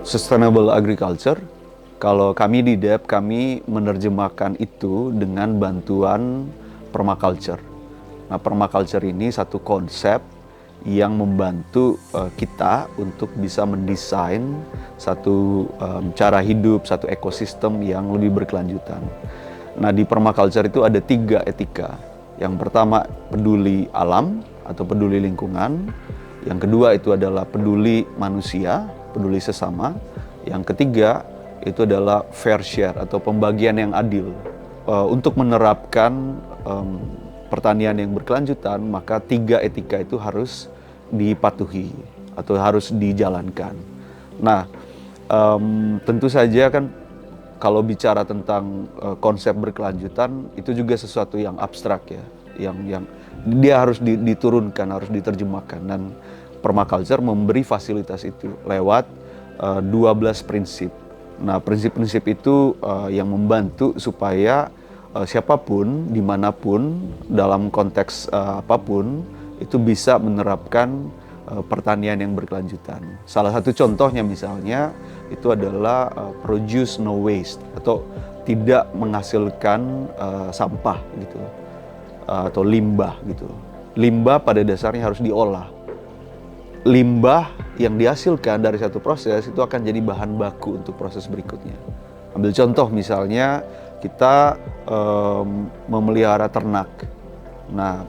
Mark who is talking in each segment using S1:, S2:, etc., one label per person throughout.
S1: Sustainable agriculture. Kalau kami di DEP, kami menerjemahkan itu dengan bantuan permaculture. Nah, permaculture ini satu konsep yang membantu kita untuk bisa mendesain satu cara hidup, satu ekosistem yang lebih berkelanjutan. Nah, di permaculture itu ada 3 etika. Yang pertama, peduli alam atau peduli lingkungan. Yang kedua itu adalah peduli manusia, peduli sesama. Yang ketiga itu adalah fair share atau pembagian yang adil. Untuk menerapkan pertanian yang berkelanjutan, maka 3 etika itu harus dipatuhi atau harus dijalankan. Nah, tentu saja kan kalau bicara tentang konsep berkelanjutan itu juga sesuatu yang abstrak ya, yang dia harus diturunkan, harus diterjemahkan, dan permaculture memberi fasilitas itu lewat 12 prinsip. Nah, prinsip-prinsip itu yang membantu supaya siapapun, dimanapun, dalam konteks apapun, itu bisa menerapkan pertanian yang berkelanjutan. Salah satu contohnya misalnya, itu adalah produce no waste, atau tidak menghasilkan sampah gitu, atau limbah gitu. Limbah pada dasarnya harus diolah. Limbah yang dihasilkan dari satu proses itu akan jadi bahan baku untuk proses berikutnya. Ambil contoh misalnya kita memelihara ternak. Nah,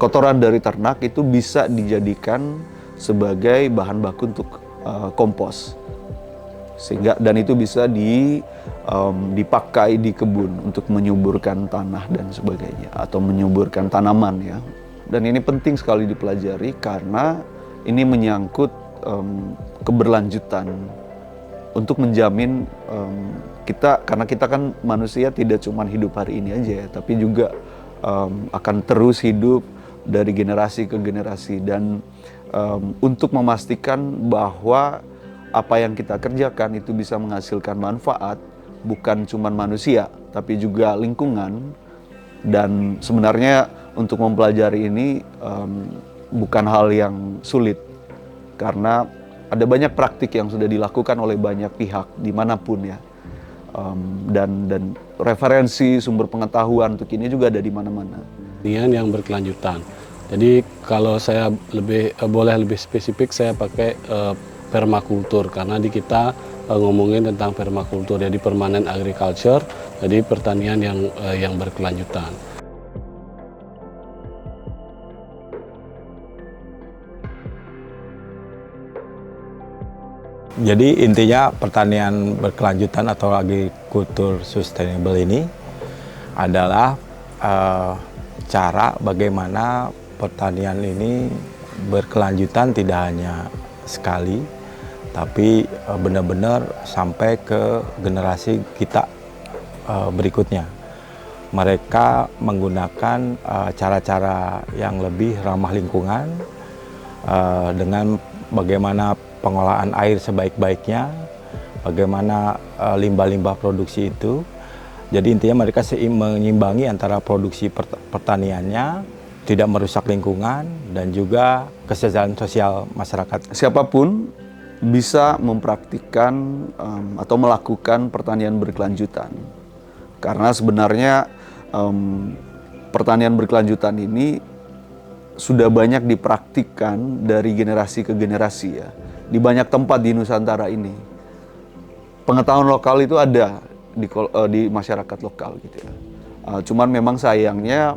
S1: kotoran dari ternak itu bisa dijadikan sebagai bahan baku untuk kompos, dan itu bisa dipakai di kebun untuk menyuburkan tanah dan sebagainya, atau menyuburkan tanaman ya. Dan ini penting sekali dipelajari karena ini menyangkut keberlanjutan untuk menjamin karena kita kan manusia tidak cuma hidup hari ini aja ya, tapi juga akan terus hidup dari generasi ke generasi, dan untuk memastikan bahwa apa yang kita kerjakan itu bisa menghasilkan manfaat bukan cuma manusia tapi juga lingkungan. Dan sebenarnya untuk mempelajari ini bukan hal yang sulit, karena ada banyak praktik yang sudah dilakukan oleh banyak pihak dimanapun ya, dan referensi sumber pengetahuan untuk ini juga ada di mana-mana.
S2: Yang berkelanjutan. Jadi kalau saya boleh lebih spesifik, saya pakai permakultur, karena di kita ngomongin tentang permakultur, jadi permanent agriculture, jadi pertanian yang berkelanjutan.
S3: Jadi intinya pertanian berkelanjutan atau agriculture sustainable ini adalah cara bagaimana pertanian ini berkelanjutan tidak hanya sekali, tapi benar-benar sampai ke generasi kita berikutnya. Mereka menggunakan cara-cara yang lebih ramah lingkungan dengan bagaimana pengolahan air sebaik-baiknya, bagaimana limbah-limbah produksi itu. Jadi intinya mereka menyimbangi antara produksi pertaniannya, tidak merusak lingkungan, dan juga kesejahteraan sosial masyarakat.
S1: Siapapun bisa mempraktikkan atau melakukan pertanian berkelanjutan. Karena sebenarnya pertanian berkelanjutan ini sudah banyak dipraktikkan dari generasi ke generasi ya, di banyak tempat di Nusantara ini. Pengetahuan lokal itu ada di masyarakat lokal gitu ya. Cuman memang sayangnya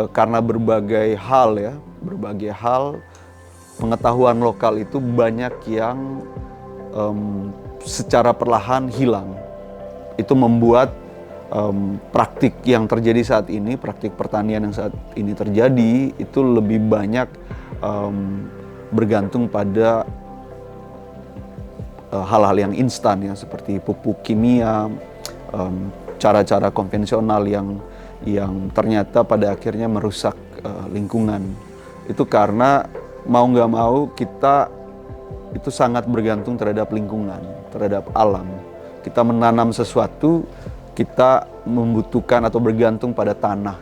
S1: karena berbagai hal pengetahuan lokal itu banyak yang secara perlahan hilang. Itu membuat praktik yang terjadi saat ini, praktik pertanian yang saat ini terjadi itu lebih banyak bergantung pada hal-hal yang instan ya, seperti pupuk kimia, cara-cara konvensional yang ternyata pada akhirnya merusak lingkungan. Itu karena mau nggak mau kita itu sangat bergantung terhadap lingkungan, terhadap alam. Kita menanam sesuatu, kita membutuhkan atau bergantung pada tanah,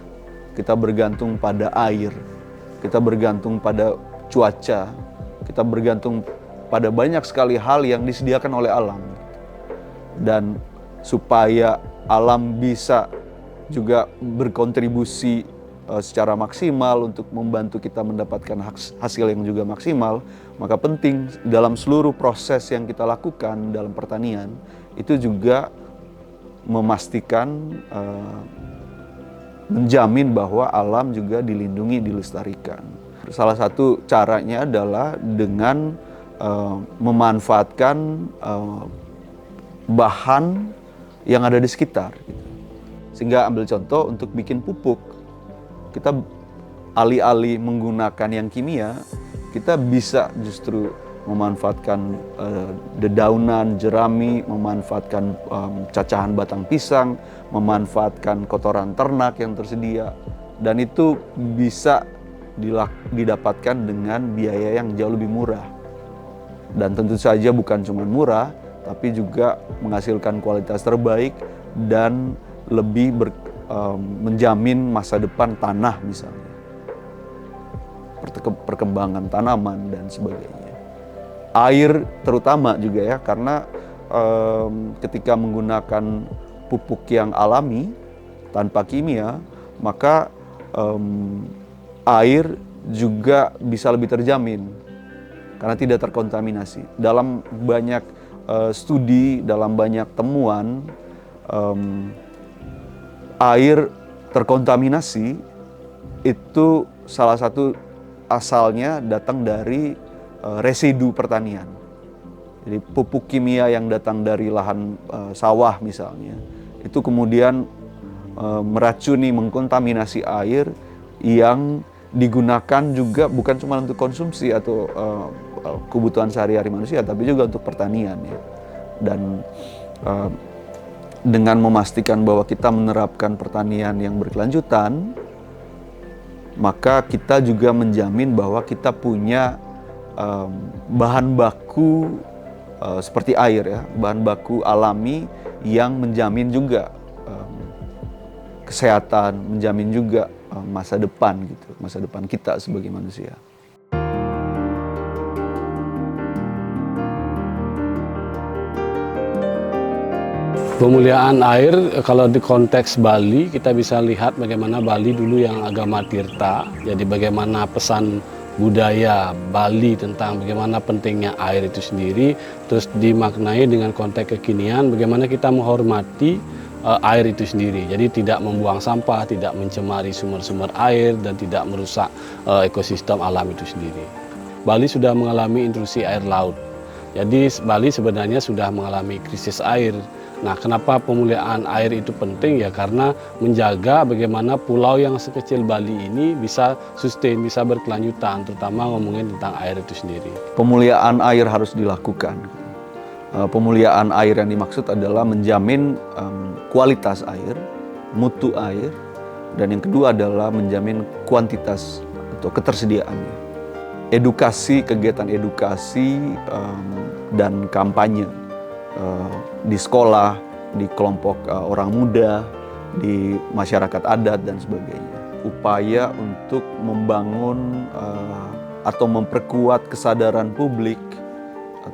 S1: kita bergantung pada air, kita bergantung pada cuaca, kita bergantung pada banyak sekali hal yang disediakan oleh alam. Dan supaya alam bisa juga berkontribusi secara maksimal untuk membantu kita mendapatkan hasil yang juga maksimal, maka penting dalam seluruh proses yang kita lakukan dalam pertanian itu juga memastikan, menjamin bahwa alam juga dilindungi, dilestarikan. Salah satu caranya adalah dengan memanfaatkan bahan yang ada di sekitar. Sehingga ambil contoh untuk bikin pupuk, kita alih-alih menggunakan yang kimia, kita bisa justru memanfaatkan dedaunan, jerami, memanfaatkan cacahan batang pisang, memanfaatkan kotoran ternak yang tersedia, dan itu bisa didapatkan dengan biaya yang jauh lebih murah. Dan tentu saja bukan cuma murah, tapi juga menghasilkan kualitas terbaik dan lebih menjamin masa depan tanah misalnya, perkembangan tanaman dan sebagainya. Air terutama juga ya, karena ketika menggunakan pupuk yang alami tanpa kimia, maka air juga bisa lebih terjamin karena tidak terkontaminasi. Dalam banyak studi, dalam banyak temuan, air terkontaminasi itu salah satu asalnya datang dari residu pertanian. Jadi pupuk kimia yang datang dari lahan sawah misalnya, itu kemudian meracuni, mengkontaminasi air yang digunakan juga bukan cuma untuk konsumsi atau kebutuhan sehari-hari manusia, tapi juga untuk pertanian ya. Dan dengan memastikan bahwa kita menerapkan pertanian yang berkelanjutan, maka kita juga menjamin bahwa kita punya bahan baku seperti air ya, bahan baku alami yang menjamin juga kesehatan, menjamin juga masa depan gitu, masa depan kita sebagai manusia.
S2: Pemuliaan air, kalau di konteks Bali, kita bisa lihat bagaimana Bali dulu yang agama Tirta. Jadi bagaimana pesan budaya Bali tentang bagaimana pentingnya air itu sendiri, terus dimaknai dengan konteks kekinian, bagaimana kita menghormati air itu sendiri. Jadi tidak membuang sampah, tidak mencemari sumber-sumber air, dan tidak merusak ekosistem alam itu sendiri. Bali sudah mengalami intrusi air laut. Jadi Bali sebenarnya sudah mengalami krisis air. Nah, kenapa pemulihaan air itu penting? Ya karena menjaga bagaimana pulau yang sekecil Bali ini bisa sustain, bisa berkelanjutan, terutama ngomongin tentang air itu sendiri.
S1: Pemulihaan air harus dilakukan. Pemulihaan air yang dimaksud adalah menjamin kualitas air, mutu air, dan yang kedua adalah menjamin kuantitas atau ketersediaannya. Edukasi, kegiatan edukasi dan kampanye di sekolah, di kelompok orang muda, di masyarakat adat dan sebagainya. Upaya untuk membangun atau memperkuat kesadaran publik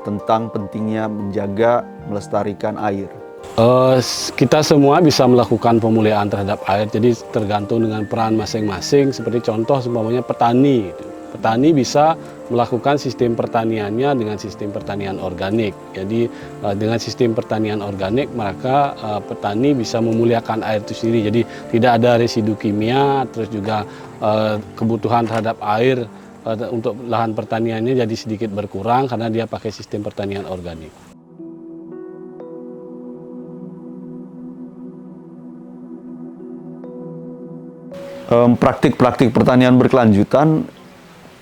S1: tentang pentingnya menjaga, melestarikan air.
S2: Kita semua bisa melakukan pemulihaan terhadap air, jadi tergantung dengan peran masing-masing. Seperti contoh, umpamanya petani. Petani bisa melakukan sistem pertaniannya dengan sistem pertanian organik. Jadi dengan sistem pertanian organik, maka petani bisa memuliakan air itu sendiri. Jadi tidak ada residu kimia, terus juga kebutuhan terhadap air untuk lahan pertaniannya jadi sedikit berkurang karena dia pakai sistem pertanian organik.
S1: Praktik-praktik pertanian berkelanjutan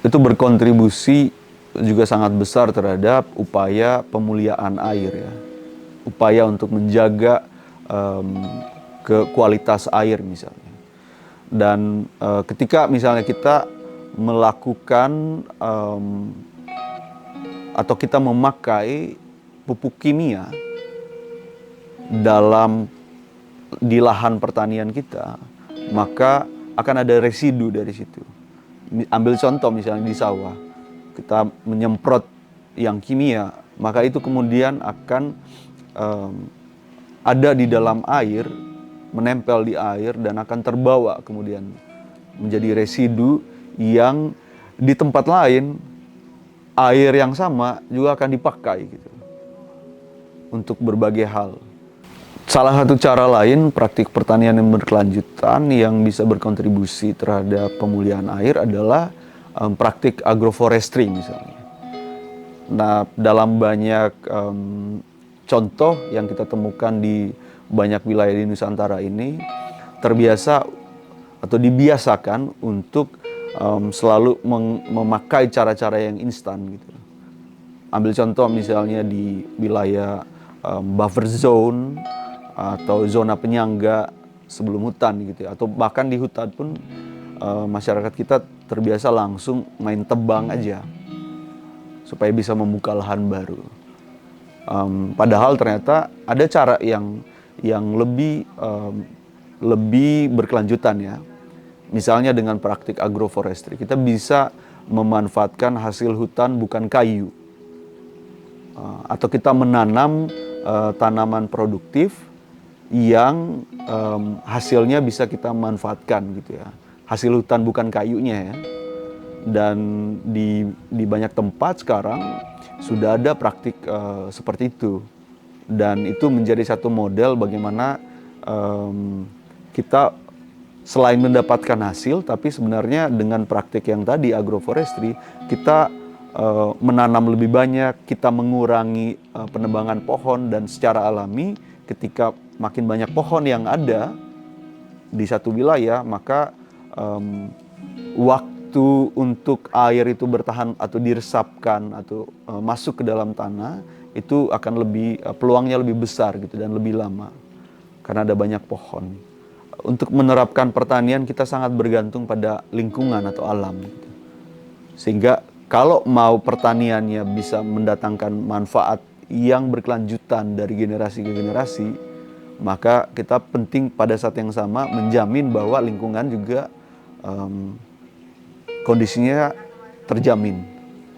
S1: itu berkontribusi juga sangat besar terhadap upaya pemuliaan air ya. Upaya untuk menjaga kualitas air misalnya. Dan ketika misalnya kita melakukan atau kita memakai pupuk kimia di lahan pertanian kita, maka akan ada residu dari situ. Ambil contoh misalnya di sawah, kita menyemprot yang kimia, maka itu kemudian akan ada di dalam air, menempel di air dan akan terbawa kemudian menjadi residu yang di tempat lain air yang sama juga akan dipakai gitu untuk berbagai hal. Salah satu cara lain praktik pertanian yang berkelanjutan yang bisa berkontribusi terhadap pemulihan air adalah praktik agroforestry misalnya. Nah, dalam banyak contoh yang kita temukan di banyak wilayah di Nusantara ini terbiasa atau dibiasakan untuk selalu memakai cara-cara yang instan gitu. Ambil contoh misalnya di wilayah buffer zone atau zona penyangga sebelum hutan gitu ya. Atau bahkan di hutan pun masyarakat kita terbiasa langsung main tebang aja supaya bisa membuka lahan baru. Padahal ternyata ada cara yang lebih berkelanjutan ya. Misalnya dengan praktik agroforestry, kita bisa memanfaatkan hasil hutan bukan kayu. Atau kita menanam tanaman produktif yang hasilnya bisa kita manfaatkan gitu ya. Hasil hutan bukan kayunya ya. Dan di banyak tempat sekarang sudah ada praktik seperti itu. Dan itu menjadi satu model bagaimana kita selain mendapatkan hasil, tapi sebenarnya dengan praktik yang tadi agroforestry, kita menanam lebih banyak, kita mengurangi penebangan pohon, dan secara alami ketika makin banyak pohon yang ada di satu wilayah, maka waktu untuk air itu bertahan atau diresapkan atau masuk ke dalam tanah itu akan peluangnya lebih besar gitu dan lebih lama karena ada banyak pohon. Untuk menerapkan pertanian kita sangat bergantung pada lingkungan atau alam gitu. Sehingga kalau mau pertaniannya bisa mendatangkan manfaat yang berkelanjutan dari generasi ke generasi, maka kita penting pada saat yang sama menjamin bahwa lingkungan juga kondisinya terjamin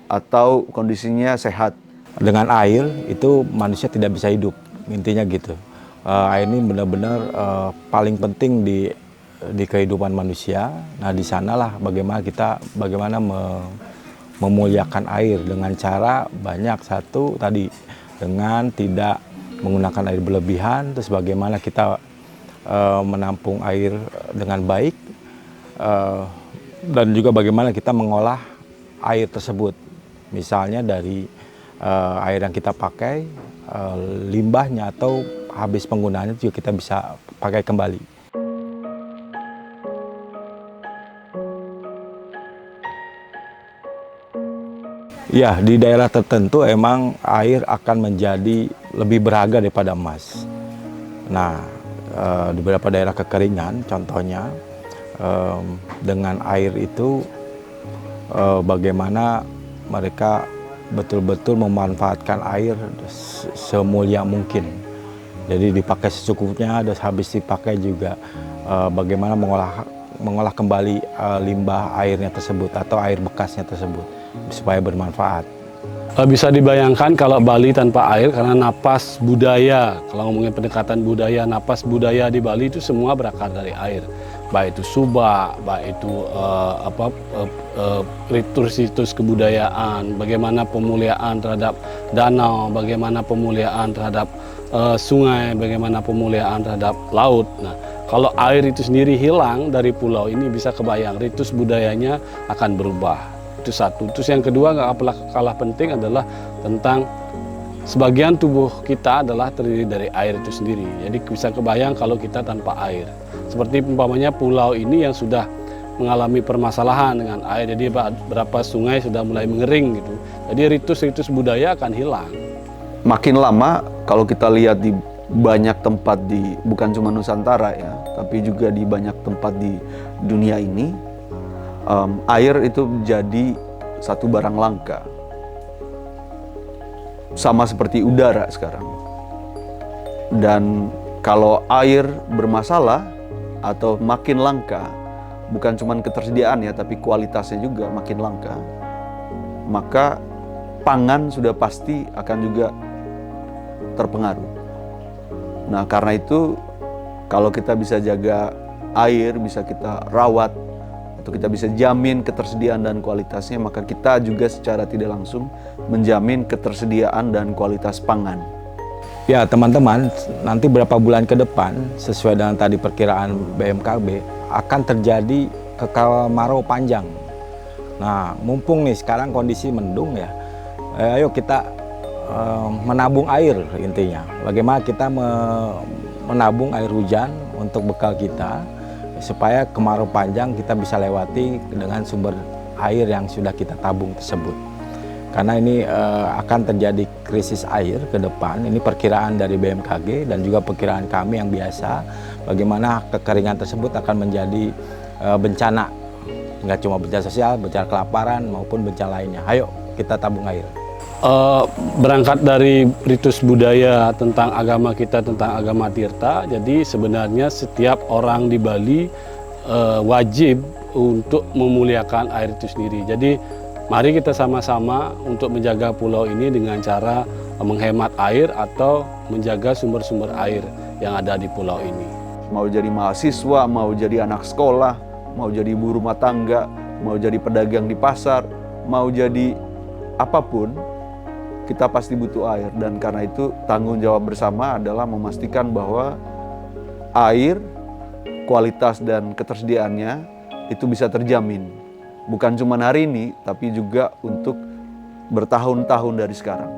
S1: atau kondisinya sehat.
S3: Dengan air itu manusia tidak bisa hidup, intinya gitu. Air ini benar-benar paling penting di kehidupan manusia. Nah, di sanalah bagaimana memuliakan air dengan cara banyak. Satu tadi dengan tidak menggunakan air berlebihan, terus bagaimana kita menampung air dengan baik, dan juga bagaimana kita mengolah air tersebut. Misalnya dari air yang kita pakai, limbahnya atau habis penggunaannya juga kita bisa pakai kembali. Ya, di daerah tertentu emang air akan menjadi lebih berharga daripada emas. Nah, di beberapa daerah kekeringan, contohnya dengan air itu bagaimana mereka betul-betul memanfaatkan air semulia mungkin. Jadi dipakai secukupnya, dan habis dipakai juga bagaimana mengolah kembali limbah airnya tersebut atau air bekasnya tersebut supaya bermanfaat.
S2: Bisa dibayangkan kalau Bali tanpa air karena napas budaya, kalau ngomongin pendekatan budaya, napas budaya di Bali itu semua berakar dari air. Baik itu subak, baik itu ritus kebudayaan, bagaimana pemuliaan terhadap danau, bagaimana pemuliaan terhadap sungai, bagaimana pemuliaan terhadap laut. Nah, kalau air itu sendiri hilang dari pulau ini, bisa kebayang ritus budayanya akan berubah. Itu satu. Terus yang kedua nggak kalah penting adalah tentang sebagian tubuh kita adalah terdiri dari air itu sendiri. Jadi bisa kebayang kalau kita tanpa air. Seperti umpamanya pulau ini yang sudah mengalami permasalahan dengan air, jadi beberapa sungai sudah mulai mengering gitu. Jadi ritus-ritus budaya akan hilang.
S1: Makin lama kalau kita lihat di banyak tempat bukan cuma Nusantara ya, tapi juga di banyak tempat di dunia ini, air itu menjadi satu barang langka. Sama seperti udara sekarang. Dan kalau air bermasalah atau makin langka, bukan cuma ketersediaan ya, tapi kualitasnya juga makin langka, maka pangan sudah pasti akan juga terpengaruh. Nah, karena itu kalau kita bisa jaga air, bisa kita rawat, atau kita bisa jamin ketersediaan dan kualitasnya, maka kita juga secara tidak langsung menjamin ketersediaan dan kualitas pangan.
S3: Ya teman-teman, nanti beberapa bulan ke depan, sesuai dengan tadi perkiraan BMKG, akan terjadi kemarau panjang. Nah, mumpung nih sekarang kondisi mendung ya, ayo kita menabung air intinya. Bagaimana kita menabung air hujan untuk bekal kita, supaya kemarau panjang kita bisa lewati dengan sumber air yang sudah kita tabung tersebut. Karena ini akan terjadi krisis air ke depan, ini perkiraan dari BMKG dan juga perkiraan kami yang biasa, bagaimana kekeringan tersebut akan menjadi bencana, nggak cuma bencana sosial, bencana kelaparan maupun bencana lainnya. Ayo kita tabung air.
S2: Berangkat dari ritus budaya tentang agama kita, tentang agama Tirta, jadi sebenarnya setiap orang di Bali wajib untuk memuliakan air itu sendiri. Jadi mari kita sama-sama untuk menjaga pulau ini dengan cara menghemat air atau menjaga sumber-sumber air yang ada di pulau ini.
S1: Mau jadi mahasiswa, mau jadi anak sekolah, mau jadi ibu rumah tangga, mau jadi pedagang di pasar, mau jadi apapun, kita pasti butuh air. Dan karena itu tanggung jawab bersama adalah memastikan bahwa air, kualitas dan ketersediaannya itu bisa terjamin. Bukan cuma hari ini, tapi juga untuk bertahun-tahun dari sekarang.